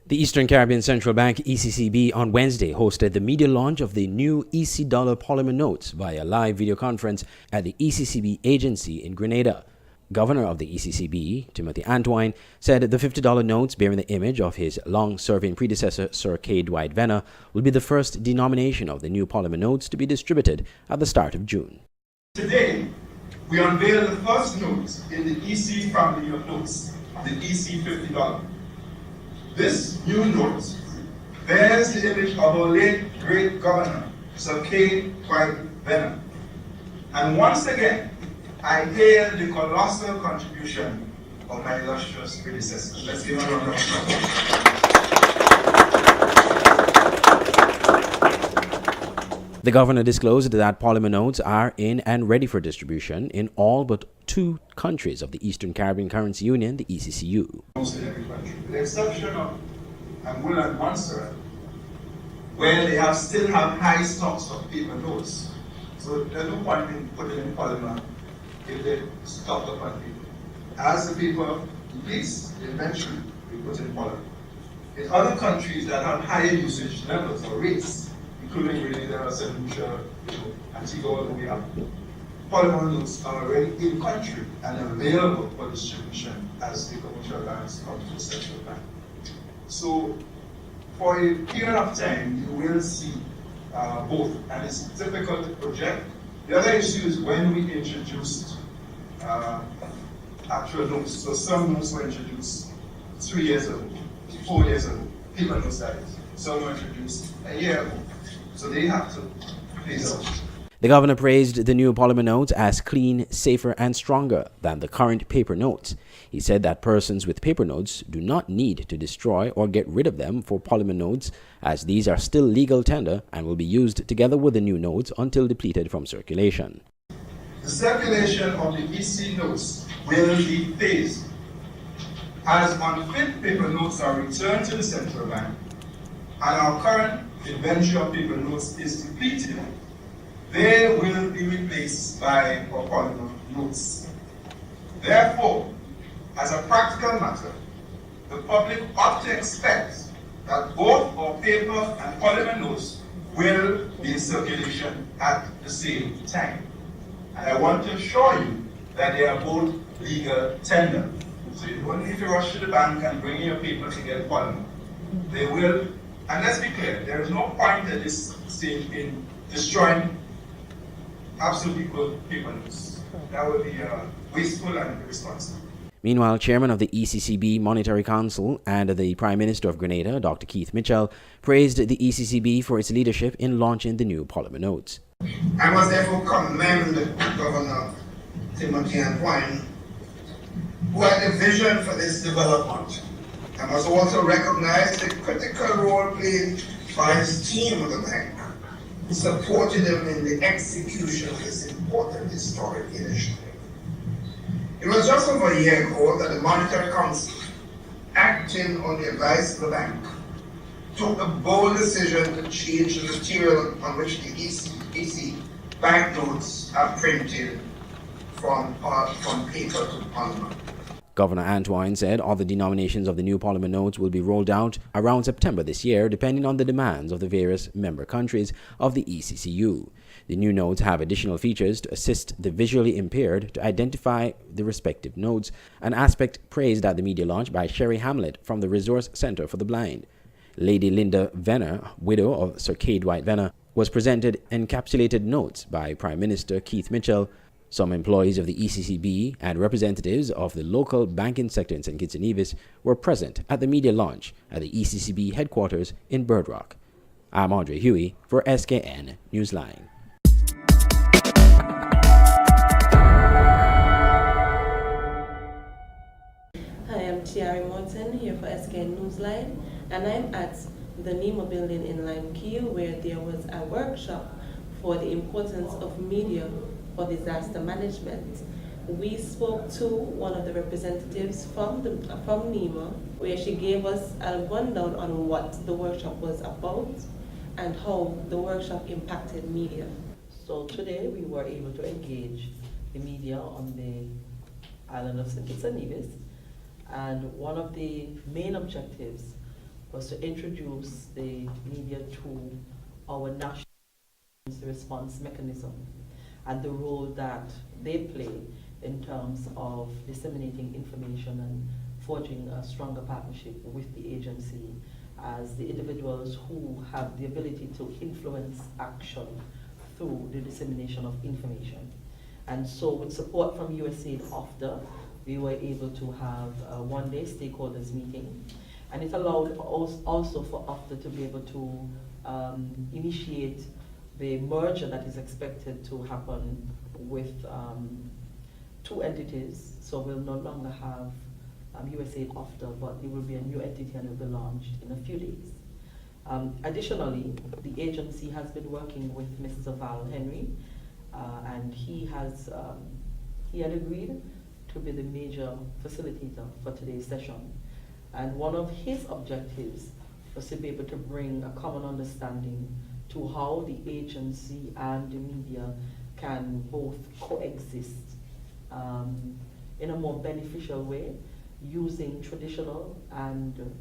The Eastern Caribbean Central Bank ECCB on Wednesday hosted the media launch of the new EC dollar polymer notes via live video conference at the ECCB agency in Grenada. Governor of the ECCB, Timothy Antwine, said the $50 notes bearing the image of his long-serving predecessor, Sir K. Dwight Venner, will be the first denomination of the new polymer notes to be distributed at the start of June. Today, we unveil the first note in the EC family of notes, the EC $50. This new note bears the image of our late great governor, Sir K. Dwight Venner. And once again, I hail the colossal contribution of my illustrious predecessors. Let's give a round of applause. The governor disclosed that polymer notes are in and ready for distribution in all but 2 countries of the Eastern Caribbean Currency Union, the ECCU. Almost in every country, with the exception of Angola and Montserrat, where they still have high stocks of paper notes. So there's no point in putting in polymer if they stock up on paper. As the paper depletes, eventually we put in polymer. In other countries that have higher usage levels or rates, including Grenada, St. Lucia, Antigua, all the way up, polymer notes are already in country and available for distribution as the commercial banks come to the central bank. So for a period of time, you will see both, and it's difficult to project. The other issue is when we introduced actual notes. So some notes were introduced 3 years ago, 4 years ago, paper notes that is. Some were introduced a year ago. So they have to phase out. The governor praised the new polymer notes as clean, safer, and stronger than the current paper notes. He said that persons with paper notes do not need to destroy or get rid of them for polymer notes, as these are still legal tender and will be used together with the new notes until depleted from circulation. The circulation of the EC notes will be phased. As unfit paper notes are returned to the central bank, and our current inventory of paper notes is depleted, they will be replaced by our polymer notes. Therefore, as a practical matter, the public ought to expect that both our paper and polymer notes will be in circulation at the same time. And I want to assure you that they are both legal tender. So you don't need to rush to the bank and bring in your paper to get polymer. They will, and let's be clear, there is no point at this stage in destroying absolutely good paper notes. That would be wasteful and irresponsible. Meanwhile, Chairman of the ECCB Monetary Council and the Prime Minister of Grenada, Dr. Keith Mitchell, praised the ECCB for its leadership in launching the new polymer notes. I must therefore commend Governor Timothy Antwine, who had a vision for this development. I must also recognize the critical role played by his team of the bank, who supported him in the execution of this important historic initiative. It was just over a year ago that the Monetary Council, acting on the advice of the bank, took the bold decision to change the material on which the EC banknotes are printed from paper to polymer. Governor Antwine said other denominations of the new polymer notes will be rolled out around September this year, depending on the demands of the various member countries of the ECCU. The new notes have additional features to assist the visually impaired to identify the respective notes, an aspect praised at the media launch by Sherry Hamlet from the Resource Center for the Blind. Lady Linda Venner, widow of Sir K. Dwight Venner, was presented encapsulated notes by Prime Minister Keith Mitchell. Some employees of the ECCB and representatives of the local banking sector in St. Kitts and Nevis were present at the media launch at the ECCB headquarters in Bird Rock. I'm Andre Huey for Skn Newsline. Hi, I'm Tiari Morton here for Skn Newsline, and I'm at the NEMA building in Lime Key, where there was a workshop for the importance of media for disaster management. We spoke to one of the representatives from NEMA, where she gave us a rundown on what the workshop was about and how the workshop impacted media. So today we were able to engage the media on the island of St. Kitts and Nevis, and one of the main objectives was to introduce the media to our national response mechanism and the role that they play in terms of disseminating information and forging a stronger partnership with the agency as the individuals who have the ability to influence action through the dissemination of information. And so with support from USAID OFDA, we were able to have a one-day stakeholders meeting, and it allowed also for OFDA to be able to initiate the merger that is expected to happen with two entities. So we'll no longer have USAID OFDA, but it will be a new entity and it will be launched in a few days. Additionally, the agency has been working with Mr. Val Henry, and he had agreed to be the major facilitator for today's session. And one of his objectives was to be able to bring a common understanding to how the agency and the media can both coexist in a more beneficial way, using traditional and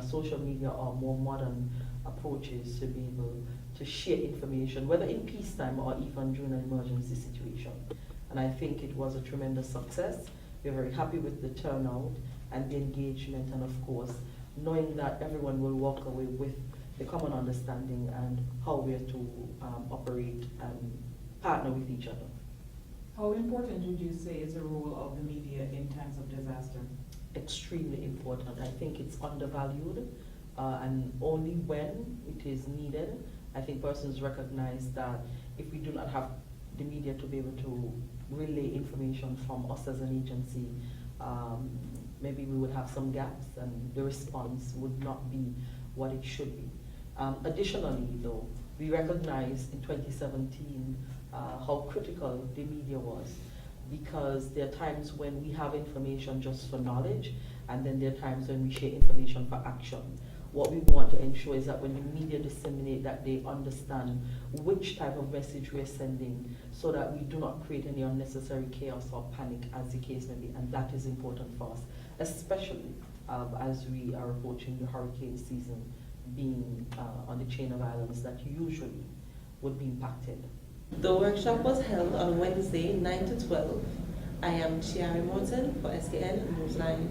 social media or more modern approaches to be able to share information, whether in peacetime or even during an emergency situation. And I think it was a tremendous success. We're very happy with the turnout and the engagement, and of course, knowing that everyone will walk away with the common understanding and how we are to operate and partner with each other. How important would you say is the role of the media in times of disaster? Extremely important. I think it's undervalued, and only when it is needed. I think persons recognize that if we do not have the media to be able to relay information from us as an agency, maybe we would have some gaps and the response would not be what it should be. Additionally, though, we recognized in 2017 how critical the media was, because there are times when we have information just for knowledge, and then there are times when we share information for action. What we want to ensure is that when the media disseminate, that they understand which type of message we're sending, so that we do not create any unnecessary chaos or panic, as the case may be, and that is important for us, especially as we are approaching the hurricane season, being on the chain of islands that usually would be impacted. The workshop was held on Wednesday, 9 to 12. I am Chiari Morton for Skn Newsline.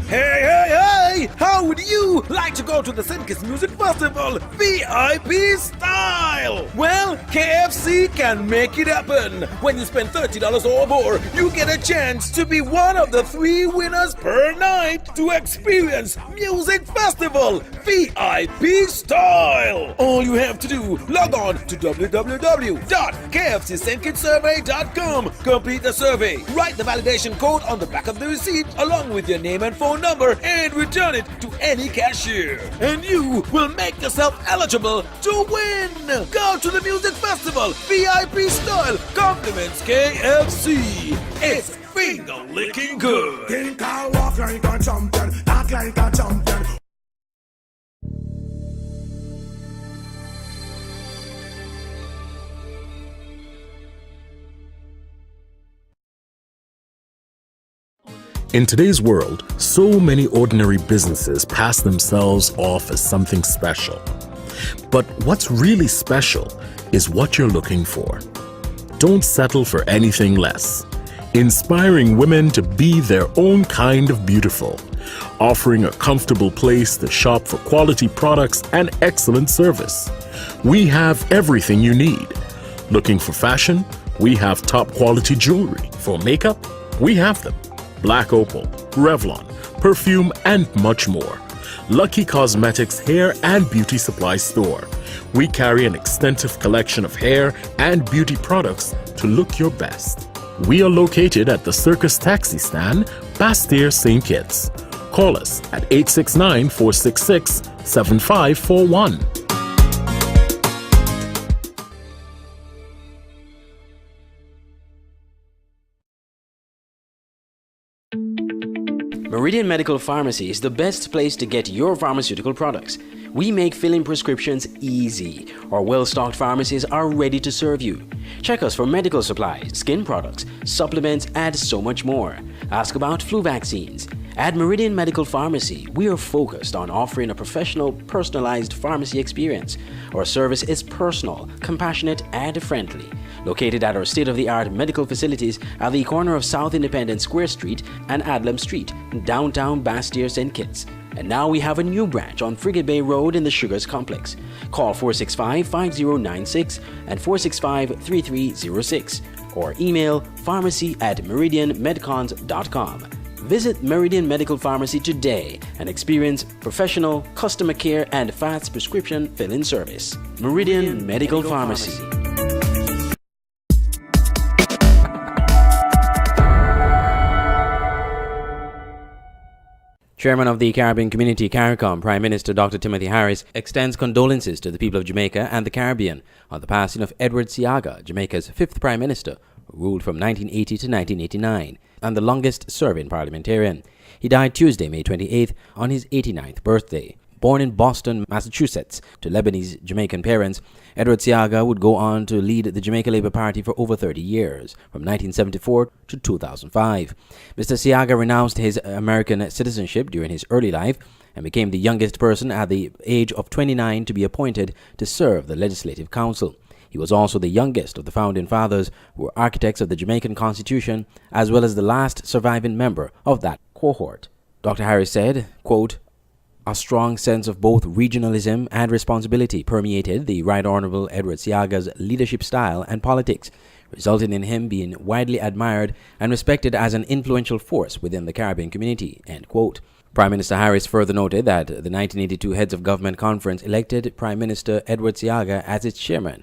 Hey! How would you like to go to the Skn Music Festival VIP style? Well, KFC can make it happen. When you spend $30 or more, you get a chance to be one of the 3 winners per night to experience Music Festival VIP style. All you have to do, log on to www.kfcsknsurvey.com, complete the survey, write the validation code on the back of the receipt along with your name and phone number, and return it to any cashier, and you will make yourself eligible to win. Go to the music Music Festival VIP style compliments KFC. It's finger licking good. Think I walk like a champion, act like a champion. In today's world, so many ordinary businesses pass themselves off as something special. But what's really special is what you're looking for. Don't settle for anything less. Inspiring women to be their own kind of beautiful. Offering a comfortable place to shop for quality products and excellent service. We have everything you need. Looking for fashion? We have top quality jewelry. For makeup? We have them. Black Opal, Revlon, perfume, and much more. Lucky Cosmetics Hair and Beauty Supply Store. We carry an extensive collection of hair and beauty products to look your best. We are located at the Circus Taxi Stand, Bastyr, St. Kitts. Call us at 869-466-7541. Meridian Medical Pharmacy is the best place to get your pharmaceutical products. We make filling prescriptions easy. Our well-stocked pharmacies are ready to serve you. Check us for medical supplies, skin products, supplements, and so much more. Ask about flu vaccines. At Meridian Medical Pharmacy, we are focused on offering a professional, personalized pharmacy experience. Our service is personal, compassionate, and friendly. Located at our state-of-the-art medical facilities at the corner of South Independence Square Street and Adlam Street, in downtown Bastyr, St. Kitts. And now we have a new branch on Frigate Bay Road in the Sugars Complex. Call 465-5096 and 465-3306 or email pharmacy@meridianmedcons.com. Visit Meridian Medical Pharmacy today and experience professional, customer care and fast prescription fill-in service. Meridian Medical Pharmacy. Chairman of the Caribbean Community CARICOM, Prime Minister Dr. Timothy Harris, extends condolences to the people of Jamaica and the Caribbean on the passing of Edward Seaga, Jamaica's fifth Prime Minister, who ruled from 1980 to 1989, and the longest-serving parliamentarian. He died Tuesday, May 28th, on his 89th birthday. Born in Boston, Massachusetts, to Lebanese Jamaican parents, Edward Seaga would go on to lead the Jamaica Labour Party for over 30 years, from 1974 to 2005. Mr. Seaga renounced his American citizenship during his early life and became the youngest person at the age of 29 to be appointed to serve the Legislative Council. He was also the youngest of the Founding Fathers who were architects of the Jamaican Constitution, as well as the last surviving member of that cohort. Dr. Harris said, quote, "A strong sense of both regionalism and responsibility permeated the Right Honorable Edward Seaga's leadership style and politics, resulting in him being widely admired and respected as an influential force within the Caribbean community." End quote. Prime Minister Harris further noted that the 1982 Heads of Government Conference elected Prime Minister Edward Seaga as its chairman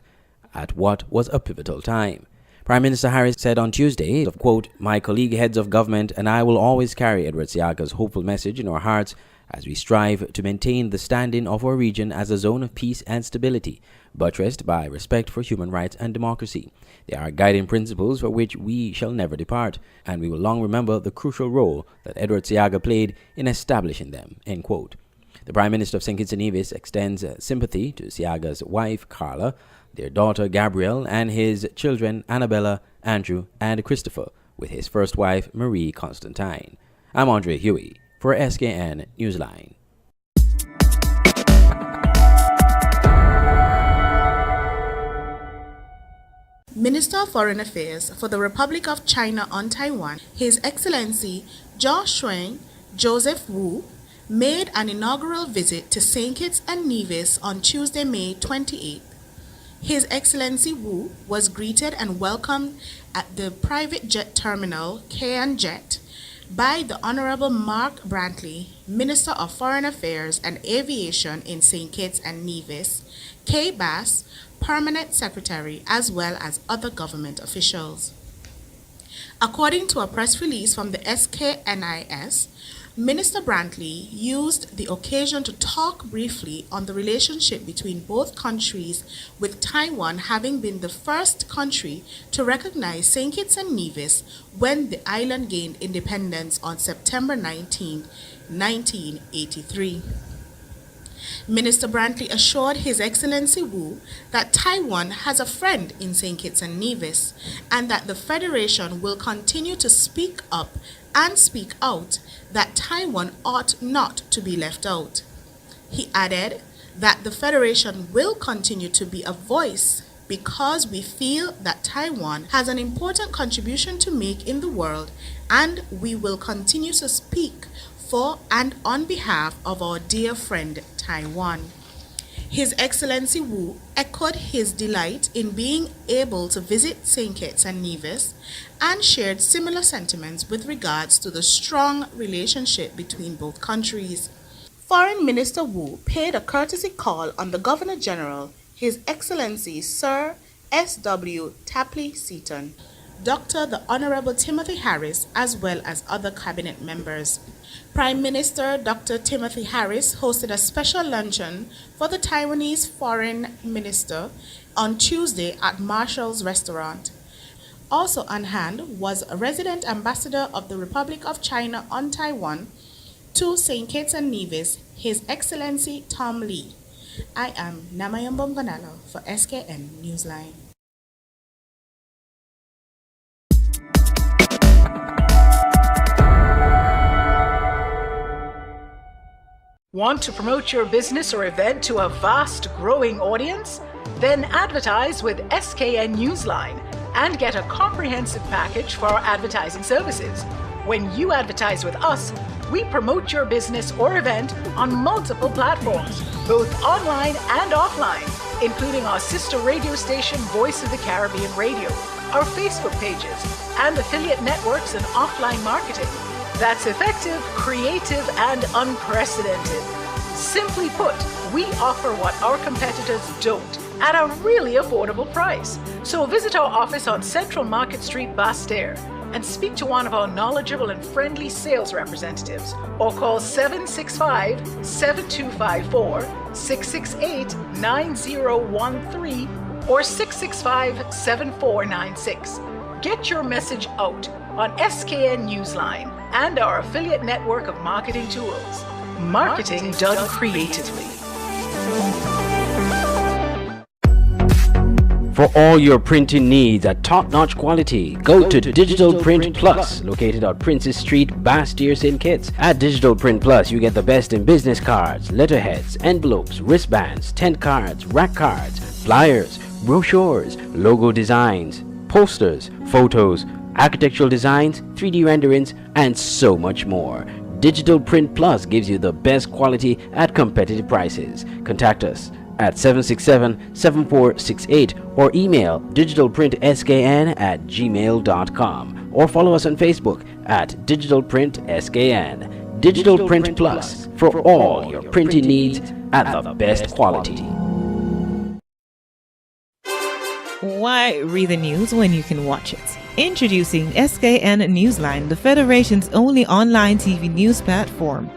at what was a pivotal time. Prime Minister Harris said on Tuesday, quote, "My colleague heads of government and I will always carry Edward Seaga's hopeful message in our hearts as we strive to maintain the standing of our region as a zone of peace and stability, buttressed by respect for human rights and democracy. They are guiding principles for which we shall never depart, and we will long remember the crucial role that Edward Seaga played in establishing them." End quote. The Prime Minister of St. Kitts and Nevis extends sympathy to Seaga's wife, Carla, their daughter, Gabrielle, and his children, Annabella, Andrew, and Christopher, with his first wife, Marie Constantine. I'm Andre Huey for Skn Newsline. Minister of Foreign Affairs for the Republic of China on Taiwan, His Excellency Joshua Joseph Wu, made an inaugural visit to St. Kitts and Nevis on Tuesday, May 28th. His Excellency Wu was greeted and welcomed at the private jet terminal, Skn Jet, by the Honorable Mark Brantley, Minister of Foreign Affairs and Aviation in St. Kitts and Nevis, Kay Bass, Permanent Secretary, as well as other government officials. According to a press release from the SKNIS, Minister Brantley used the occasion to talk briefly on the relationship between both countries, with Taiwan having been the first country to recognize St. Kitts and Nevis when the island gained independence on September 19, 1983. Minister Brantley assured His Excellency Wu that Taiwan has a friend in St. Kitts and Nevis and that the Federation will continue to speak up and speak out that Taiwan ought not to be left out. He added that the Federation will continue to be a voice because we feel that Taiwan has an important contribution to make in the world, and we will continue to speak for and on behalf of our dear friend Taiwan. His Excellency Wu echoed his delight in being able to visit St. Kitts and Nevis and shared similar sentiments with regards to the strong relationship between both countries. Foreign Minister Wu paid a courtesy call on the Governor General, His Excellency Sir S.W. Tapley Seaton, Dr. the Honorable Timothy Harris, as well as other cabinet members. Prime Minister Dr. Timothy Harris hosted a special luncheon for the Taiwanese Foreign Minister on Tuesday at Marshall's Restaurant. Also on hand was a resident ambassador of the Republic of China on Taiwan to St. Kitts and Nevis, His Excellency Tom Lee. I am Namayambom Gonalo for SKN Newsline. Want to promote your business or event to a vast, growing audience? Then advertise with Skn Newsline and get a comprehensive package for our advertising services. When you advertise with us, we promote your business or event on multiple platforms, both online and offline, including our sister radio station Voice of the Caribbean Radio, our Facebook pages, and affiliate networks and offline marketing. That's effective, creative, and unprecedented. Simply put, we offer what our competitors don't at a really affordable price. So visit our office on Central Market Street, Basse-Terre, and speak to one of our knowledgeable and friendly sales representatives, or call 765-7254, 668-9013, or 665-7496. Get your message out on SKN Newsline and our affiliate network of marketing tools. Marketing done creatively. For all your printing needs at top-notch quality, go to Digital Print Plus, located on Princess Street, Basse-Terre, St. Kitts. At Digital Print Plus, you get the best in business cards, letterheads, envelopes, wristbands, tent cards, rack cards, flyers, brochures, logo designs, posters, photos, architectural designs, 3D renderings, and so much more. Digital Print Plus gives you the best quality at competitive prices. Contact us at 767-7468 or email digitalprintskn@gmail.com or follow us on Facebook at Digital Print SKN. Digital Print Plus for all your printing needs at the best quality. Why read the news when you can watch it? Introducing Skn Newsline, the Federation's only online TV news platform.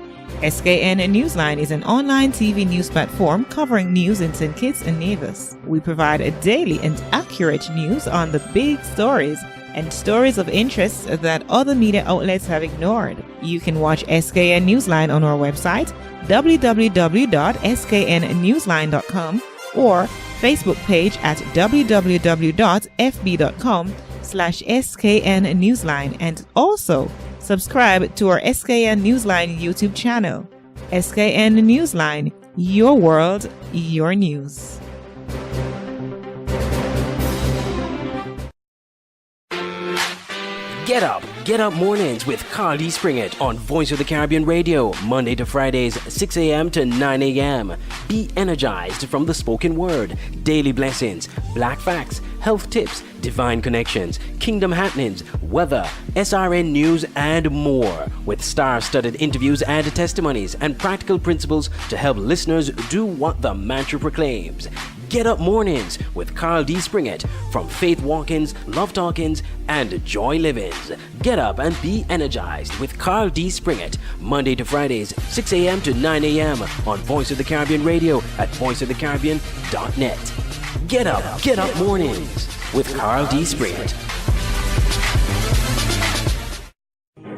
Skn Newsline is an online TV news platform covering news in St. Kitts and Nevis. We provide a daily and accurate news on the big stories and stories of interest that other media outlets have ignored. You can watch Skn Newsline on our website, www.sknnewsline.com, or Facebook page at www.fb.com/SKN Newsline, and also subscribe to our Skn Newsline YouTube channel. Skn Newsline, your world, your news. Get up mornings with Carly Springett on Voice of the Caribbean Radio, Monday to Fridays, 6 a.m. to 9 a.m. Be energized from the spoken word, daily blessings, black facts, health tips, divine connections, kingdom happenings, weather, SRN news, and more, with star-studded interviews and testimonies and practical principles to help listeners do what the mantra proclaims. Get Up Mornings with Carl D. Springett from Faith Walkins, Love Talkins, and Joy Livins. Get up and be energized with Carl D. Springett, Monday to Fridays, 6 a.m. to 9 a.m. on Voice of the Caribbean Radio at voiceofthecaribbean.net. Get Up Mornings with Carl D. Springett.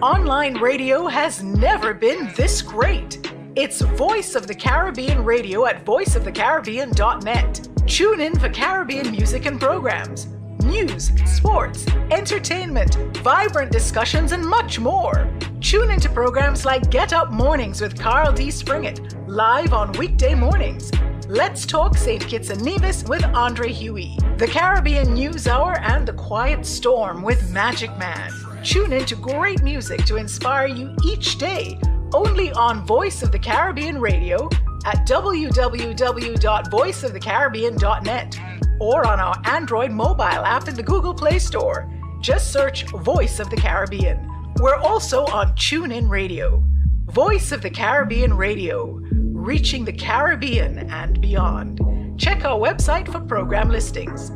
Online radio has never been this great. It's Voice of the Caribbean Radio at voiceofthecaribbean.net. Tune in for Caribbean music and programs, news, sports, entertainment, vibrant discussions, and much more. Tune into programs like Get Up Mornings with Carl D. Springett, live on weekday mornings. Let's Talk St. Kitts and Nevis with Andre Huey. The Caribbean News Hour and The Quiet Storm with Magic Man. Tune in to great music to inspire you each day, only on Voice of the Caribbean Radio at www.voiceofthecaribbean.net or on our Android mobile app in the Google Play Store. Just search Voice of the Caribbean. We're also on TuneIn Radio. Voice of the Caribbean Radio, reaching the Caribbean and beyond. Check our website for program listings.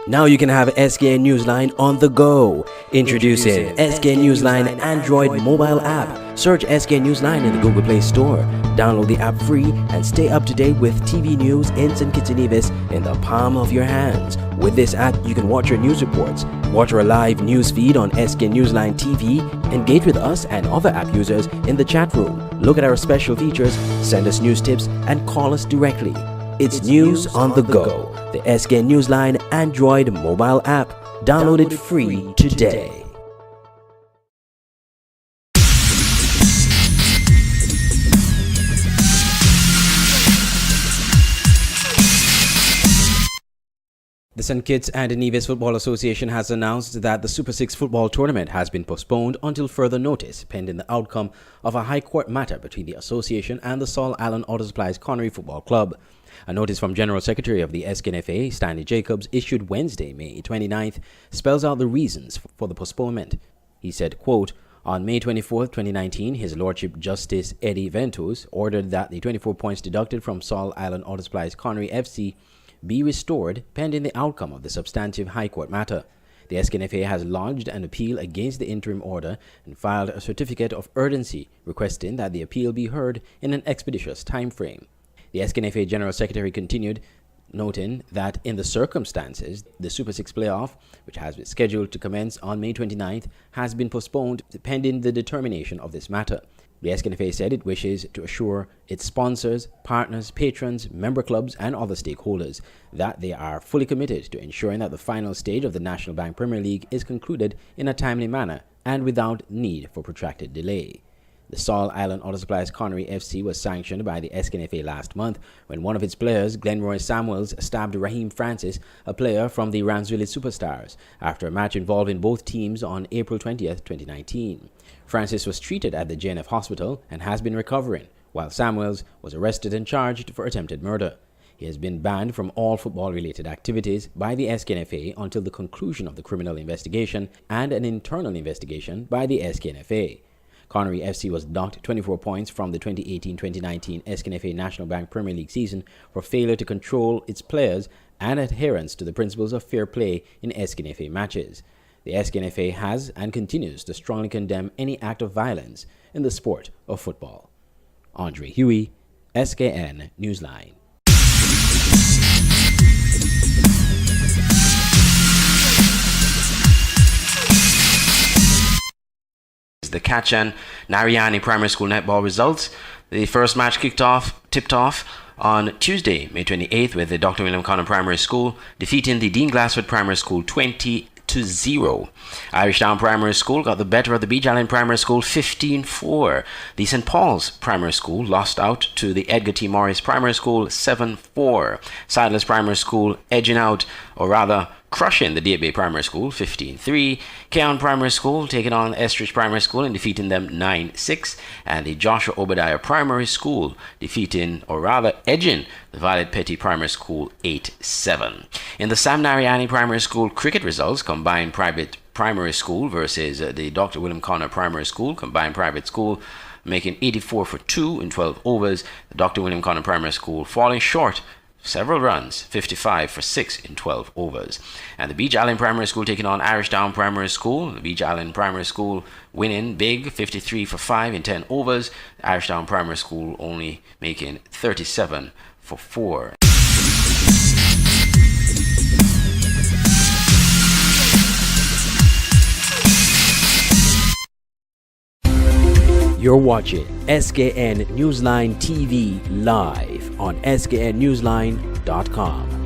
Now you can have Skn Newsline on the go. Introducing Skn Newsline Android mobile app. Search Skn Newsline in the Google Play Store. Download the app free and stay up to date with TV news in St. Kitts and Nevis in the palm of your hands. With this app, you can watch your news reports, watch our live news feed on Skn Newsline TV, engage with us and other app users in the chat room, look at our special features, send us news tips, and call us directly. It's news on the go. The Skn Newsline Android mobile app. Download it free today. The St. Kitts and Nevis Football Association has announced that the Super 6 football tournament has been postponed until further notice, pending the outcome of a High Court matter between the association and the Saul Allen Auto Supplies Connery Football Club. A notice from General Secretary of the SKNFA, Stanley Jacobs, issued Wednesday, May 29th, spells out the reasons for the postponement. He said, quote, on May 24, 2019, His Lordship Justice Eddie Ventus ordered that the 24 points deducted from Saul Allen Auto Supplies Connery FC be restored pending the outcome of the substantive High Court matter. The SKNFA has lodged an appeal against the interim order and filed a certificate of urgency requesting that the appeal be heard in an expeditious time frame. The SKNFA General Secretary continued, noting that in the circumstances, the Super 6 playoff, which has been scheduled to commence on May 29th, has been postponed pending the determination of this matter. The SKNFA said it wishes to assure its sponsors, partners, patrons, member clubs, and other stakeholders that they are fully committed to ensuring that the final stage of the National Bank Premier League is concluded in a timely manner and without need for protracted delay. The Saul Allen Auto Supplies Connery FC was sanctioned by the SKNFA last month when one of its players, Glenroy Samuels, stabbed Raheem Francis, a player from the Rams Village Superstars, after a match involving both teams on April 20th, 2019. Francis was treated at the JNF hospital and has been recovering, while Samuels was arrested and charged for attempted murder. He has been banned from all football-related activities by the SKNFA until the conclusion of the criminal investigation and an internal investigation by the SKNFA. Connery FC was docked 24 points from the 2018-2019 SKNFA National Bank Premier League season for failure to control its players and adherence to the principles of fair play in SKNFA matches. The SKNFA has and continues to strongly condemn any act of violence in the sport of football. Andre Huey, Skn Newsline. The Kachan Nariani Primary School netball results. The first match tipped off on Tuesday, May 28th, with the Dr. William Connor Primary School defeating the Dean Glassford Primary School 20-0. Irish Town Primary School got the better of the Beach Island Primary School 15-4. The St. Paul's Primary School lost out to the Edgar T. Morris Primary School 7-4. Sadler's Primary School edging out, or rather crushing the Deep Bay Primary School 15-3. Keon Primary School taking on Estridge Primary School and defeating them 9-6. And the Joshua Obadiah Primary School defeating, or rather edging, the Violet Petty Primary School 8-7. In the Sam Nariani Primary School cricket results, combined private primary school versus the Dr. William Connor Primary School, combined private school making 84 for 2 in 12 overs. The Dr. William Connor Primary School falling short several runs, 55 for 6 in 12 overs. And the Beach Island Primary School taking on Irishtown Primary School. The Beach Island Primary School winning big, 53 for 5 in 10 overs. Irishtown Primary School only making 37 for 4. You're watching SKN Newsline TV live on sknnewsline.com.